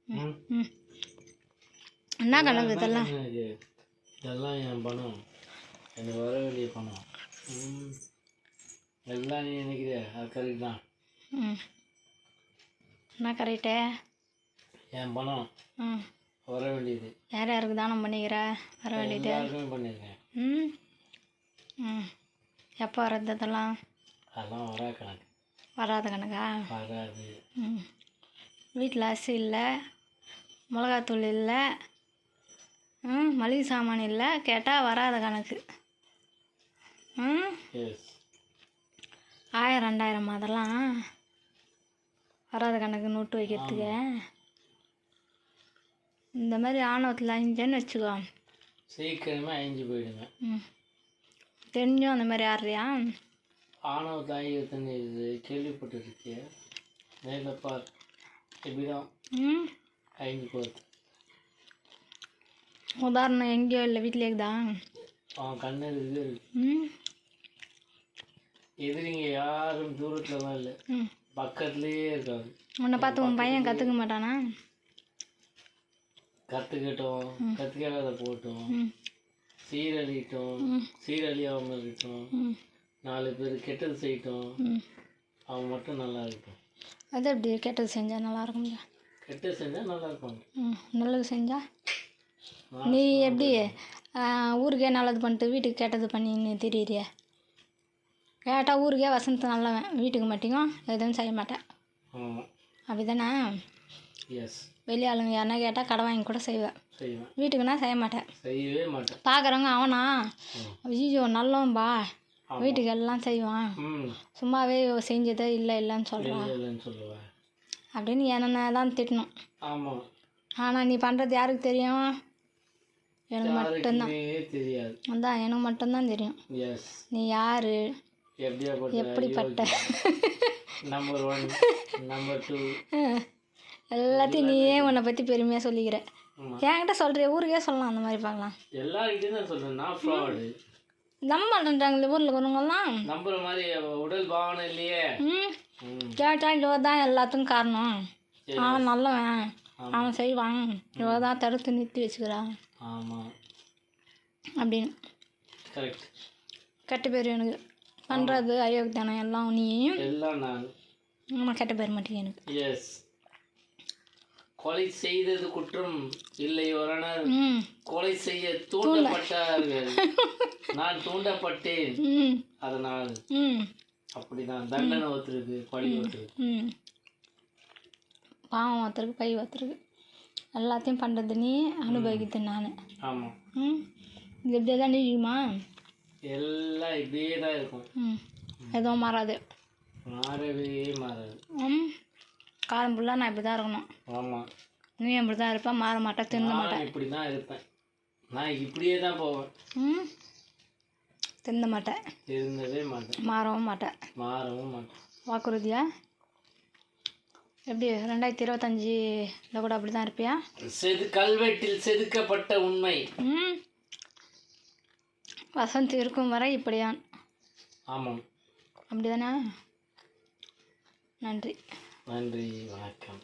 ம் என்ன கணக்கு இதெல்லாம்? இதெல்லாம் என் பணம், எனக்கு வர வேண்டிய பணம். எல்லாம் நீ நினைக்கிற அது கரெக்ட் தான். என்ன கரெக்டு? என் பணம் வர வேண்டியது. யார் யாருக்கு தானம் பண்ணிக்கிற? வர வேண்டியது எல்லாருக்குமே பண்ணியிருக்கேன். எப்போ வர்றது அதெல்லாம்? அதெல்லாம் வர கணக்கு. வராத கணக்கா? வராது. வீட்டில் அரிசி இல்லை, மிளகாத்தூள் இல்லை, மளிகை சாமான் இல்லை, கேட்டால் வராத கணக்கு. 1000 2000 அதெல்லாம் வராத கணக்கு நோட்டு வைக்கிறதுக்கு. இந்த மாதிரி ஆணவத்தில் அழிஞ்சேன்னு வச்சுக்கோ, சீக்கிரமே அழிஞ்சு போயிடுங்க. தெரிஞ்சும் அந்த மாதிரி ஆடுறியா? ஆணவத்தை அழிக்கிறதுன்னு இது கேள்விப்பட்டிருக்கிய? நேரில் பார், இப்படிதான் அழிஞ்சு போகுது. உதாரணம் எங்கேயோ இல்லை, வீட்டிலே இருக்குதா? அவன் கண்ணு இருக்கு. எதிரிங்க யாரும் தூரத்துலலாம் இல்லை, பக்கத்துலேயே இருக்காது. உன்னை பார்த்து உன் பையன் கற்றுக்க மாட்டானா? கற்றுக்கிட்டோம், கற்றுக்காத போட்டோம், சீரழிட்டோம், சீரழியாமல் இருக்கட்டும், 4 பேர் கெட்டது செய்யட்டும், அவன் மட்டும் நல்லா இருக்கும். அது எப்படி கெட்டது செஞ்சால் நல்லா இருக்கும்? கெட்டது செஞ்சால் நல்லா இருக்கும். நல்லது செஞ்சால் நீ எப்படி ஊருக்கே நல்லது பண்ணிட்டு வீட்டுக்கு கெட்டது பண்ணின்னு தெரியுறிய? கேட்டால் ஊருக்கே வசந்த் நல்லவன், வீட்டுக்கு மட்டும் எதுவும் செய்ய மாட்டேன், அப்படி தானே? எஸ். வெளி ஆளுங்க யாருன்னா கேட்டால் கடை வாங்கி கூட செய்வேன், வீட்டுக்குன்னா செய்ய மாட்டேன். செய்யவே மாட்டேன். பார்க்குறவங்க அவனா ஐயோ நல்லவன்பா, வீட்டுக்கு எல்லாம் செய்வான், சும்மாவே செஞ்சதே இல்லை இல்லைன்னு சொல்கிறான் அப்படின்னு என்ன தான் திட்டணும். ஆமாம். ஆனால் நீ பண்ணுறது யாருக்கு தெரியும்? எனக்கு மட்டும்தான் தெரியாது. அதான் எனக்கு மட்டும்தான் தெரியும். நீ யார், எப்படிப்பட்ட நம்பர் 1 நம்பர் 2 எல்லாத்தையும் நீயே உன்னை பற்றி பெருமையாக சொல்லிக்கிற. என்கிட்ட சொல்கிற ஊருக்கே சொல்லலாம், அந்த மாதிரி பார்க்கலாம். எல்லாருக்கிட்டையும் தான் சொல்கிறேன், நான் ஃப்ராடு. நம்ப மாட்டேன்றாங்களே ஊரில் இருக்கிறவங்கலாம். நம்புற மாதிரி உடல் பாவனை இல்லையே. கேட்டால் இவ தான் எல்லாத்துக்கும் காரணம், அவன் நல்லவன், அவன் செய்வான், இவ தான் தடுத்து நிறுத்தி வச்சுக்கிறான். ஆமாம் அப்படின்னு கரெக்ட். கெட்ட பேர் எனக்கு பண்ணுறது அயோக்கியதானம் எல்லாம் நீயும் எல்லாம் நான். ஆமாம், கெட்ட பேர் மாட்டேங்க எனக்கு. எஸ். கொலை செய்தது குற்றம் இல்லை ஒருவர் கொலை செய்ய தூண்டப்பட்டார்கள், நான் தூண்டப்பட்டேன், அதனால் அப்படிதான் தண்டனை ஒருத்தருக்கு பழி ஒருத்தருக்கு. பாவம் ஒருத்தருக்கு பழி ஒருத்தருக்கு, எல்லாத்தையும் பண்ணுறது நீ, அனுபவிக்கிறது நான். ஆமாம். இது இப்படியே தான் நீக்குமா? எல்லாம் இப்படியே தான் இருக்கும், எதுவும் மாறாது, மாறவே மாறாது. காலம் ஃபுல்லாக நான் இப்படி தான் இருக்கணும். ஆமாம். நீ இப்படி தான் இருப்பேன், மாற மாட்டேன், திருந்த மாட்டேன். இப்படி தான் இருப்பேன், நான் இப்படியே தான் போவேன். திருந்த மாட்டேன், திருந்தவே மாட்டேன், மாறவும் மாட்டேன், மாறவும் மாட்டேன். வாக்குறுதியா? எப்படி 2025 கூட அப்படி தான் இருப்பியா? கல்வெட்டில் செதுக்கப்பட்ட உண்மை. வசந்த் இருக்கும் வரை இப்படியான். ஆமாம். அப்படி தானே? நன்றி. நன்றி, வணக்கம்.